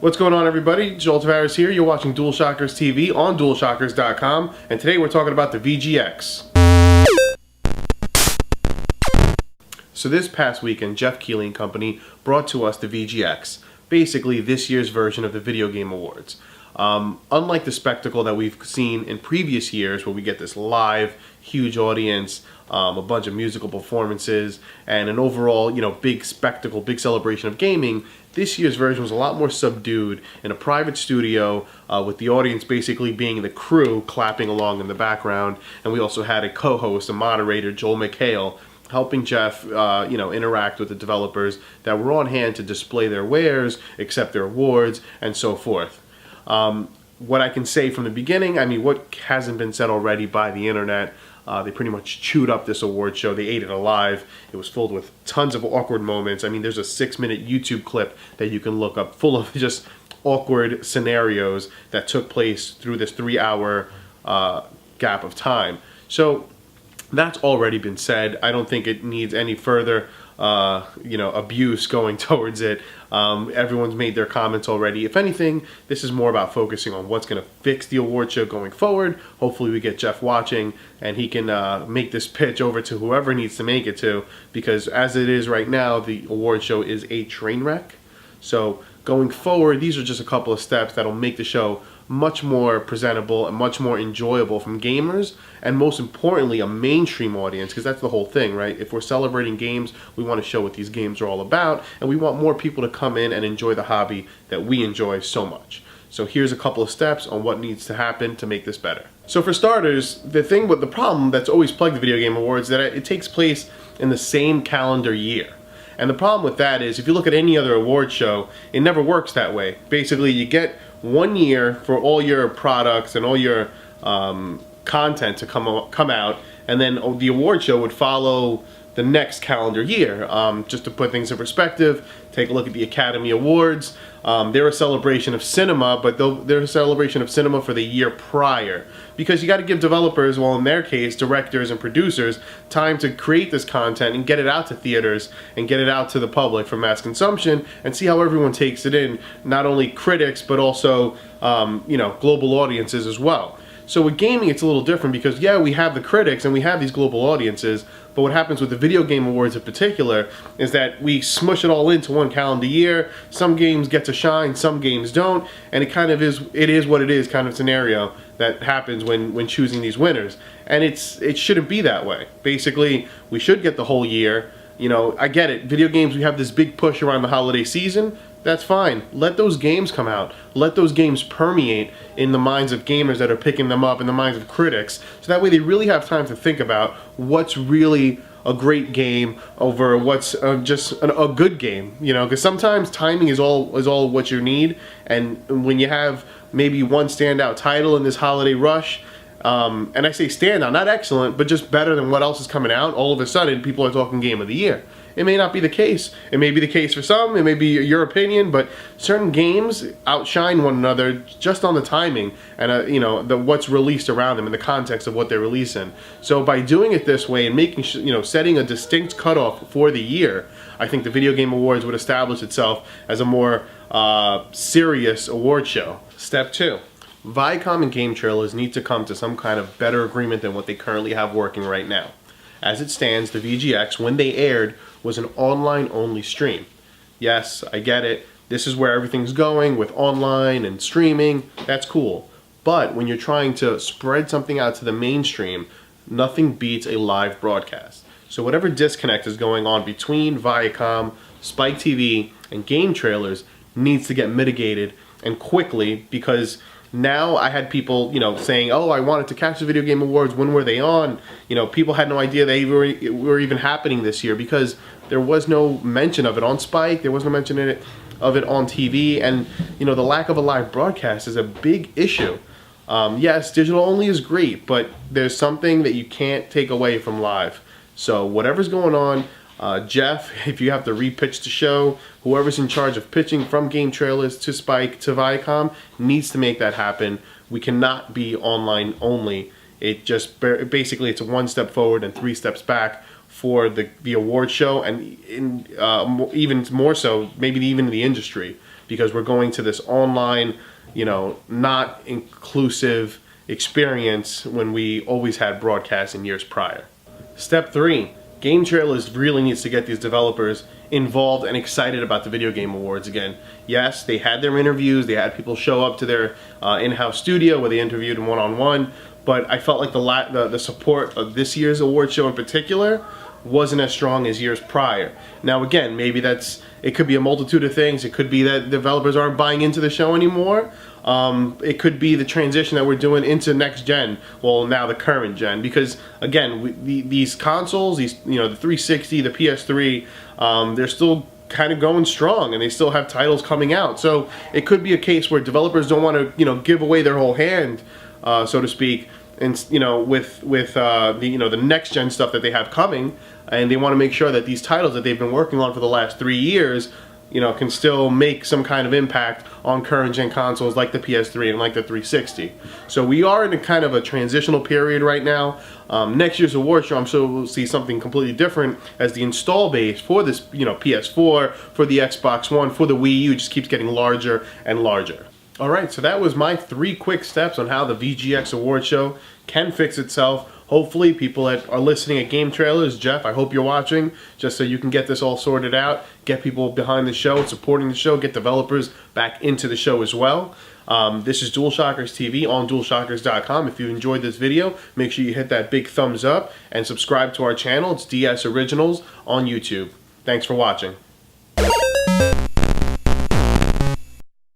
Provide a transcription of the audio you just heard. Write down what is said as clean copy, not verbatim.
What's going on, everybody? Joel Tavares here. You're watching DualShockers TV on DualShockers.com, and today we're talking about the VGX. So this past weekend, Jeff Keighley and company brought to us the VGX, basically this year's version of the Video Game Awards. Unlike the spectacle that we've seen in previous years where we get this live, huge audience, a bunch of musical performances, and an overall, big spectacle, big celebration of gaming, this year's version was a lot more subdued in a private studio with the audience basically being the crew clapping along in the background, and we also had a co-host, a moderator, Joel McHale, helping Jeff, interact with the developers that were on hand to display their wares, accept their awards, and so forth. What I can say from the beginning, what hasn't been said already by the internet, they pretty much chewed up this award show. They ate it alive. It was filled with tons of awkward moments. There's a 6-minute YouTube clip that you can look up full of just awkward scenarios that took place through this 3-hour gap of time. So that's already been said. I don't think it needs any further abuse going towards it. Everyone's made their comments already. If anything, this is more about focusing on what's going to fix the award show going forward. Hopefully we get Jeff watching and he can make this pitch over to whoever needs to make it to, because as it is right now, the award show is a train wreck. So going forward, these are just a couple of steps that'll make the show much more presentable and much more enjoyable from gamers, and most importantly a mainstream audience, because that's the whole thing, right? If we're celebrating games, we want to show what these games are all about, and we want more people to come in and enjoy the hobby that we enjoy so much. So here's a couple of steps on what needs to happen to make this better. So for starters, the problem that's always plagued the Video Game Awards is that it takes place in the same calendar year. And the problem with that is, if you look at any other award show, it never works that way. Basically, you get 1 year for all your products and all your content to come out, and then the award show would follow the next calendar year. Just to put things in perspective, take a look at the Academy Awards. They're a celebration of cinema, but they're a celebration of cinema for the year prior. Because you got to give developers, well in their case, directors and producers, time to create this content and get it out to theaters and get it out to the public for mass consumption and see how everyone takes it in. Not only critics, but also global audiences as well. So with gaming, it's a little different because, yeah, we have the critics and we have these global audiences, but what happens with the Video Game Awards in particular is that we smush it all into one calendar year. Some games get to shine, some games don't, and it is what it is kind of scenario that happens when choosing these winners. And it shouldn't be that way. Basically, we should get the whole year. I get it. Video games, we have this big push around the holiday season. That's fine. Let those games come out. Let those games permeate in the minds of gamers that are picking them up, in the minds of critics, so that way they really have time to think about what's really a great game over what's just a good game. Because sometimes timing is all what you need, and when you have maybe one standout title in this holiday rush, and I say standout, not excellent, but just better than what else is coming out, all of a sudden people are talking Game of the Year. It may not be the case. It may be the case for some, it may be your opinion, but certain games outshine one another just on the timing and what's released around them in the context of what they're releasing. So by doing it this way and making setting a distinct cutoff for the year, I think the Video Game Awards would establish itself as a more serious award show. Step 2. Viacom and game trailers need to come to some kind of better agreement than what they currently have working right now. As it stands, the VGX, when they aired, was an online-only stream. Yes, I get it. This is where everything's going with online and streaming. That's cool. But when you're trying to spread something out to the mainstream, nothing beats a live broadcast. So whatever disconnect is going on between Viacom, Spike TV, and game trailers needs to get mitigated, and quickly, because now I had people, saying, oh, I wanted to catch the Video Game Awards. When were they on? People had no idea they were even happening this year because there was no mention of it on Spike. There was no mention of it on TV. And, the lack of a live broadcast is a big issue. Yes, digital only is great, but there's something that you can't take away from live. So whatever's going on, Jeff, if you have to repitch the show, whoever's in charge of pitching from game trailers to Spike to Viacom needs to make that happen. We cannot be online only. It just basically it's a 1 step forward and 3 steps back for the award show, and even more so maybe even the industry. because we're going to this online, not inclusive experience when we always had broadcasts in years prior. Step 3. Game Trailers really needs to get these developers involved and excited about the Video Game Awards again. Yes, they had their interviews, they had people show up to their in-house studio where they interviewed them one-on-one, but I felt like the support of this year's award show in particular wasn't as strong as years prior. Now again, maybe it could be a multitude of things. It could be that developers aren't buying into the show anymore. It could be the transition that we're doing into next gen, well now the current gen, because again, these consoles, the 360, the PS3, they're still kind of going strong and they still have titles coming out. So it could be a case where developers don't want to give away their whole hand, so to speak, and with the next gen stuff that they have coming, and they want to make sure that these titles that they've been working on for the last 3 years can still make some kind of impact on current gen consoles like the PS3 and like the 360. So we are in a kind of a transitional period right now. Next year's award show, I'm sure we'll see something completely different, as the install base for this PS4, for the Xbox One, for the Wii U just keeps getting larger and larger. Alright, so that was my 3 quick steps on how the VGX award show can fix itself. Hopefully people that are listening at Game Trailers, Jeff, I hope you're watching, just so you can get this all sorted out, get people behind the show, supporting the show, get developers back into the show as well. This is DualShockers TV on DualShockers.com. If you enjoyed this video, make sure you hit that big thumbs up and subscribe to our channel. It's DS Originals on YouTube. Thanks for watching.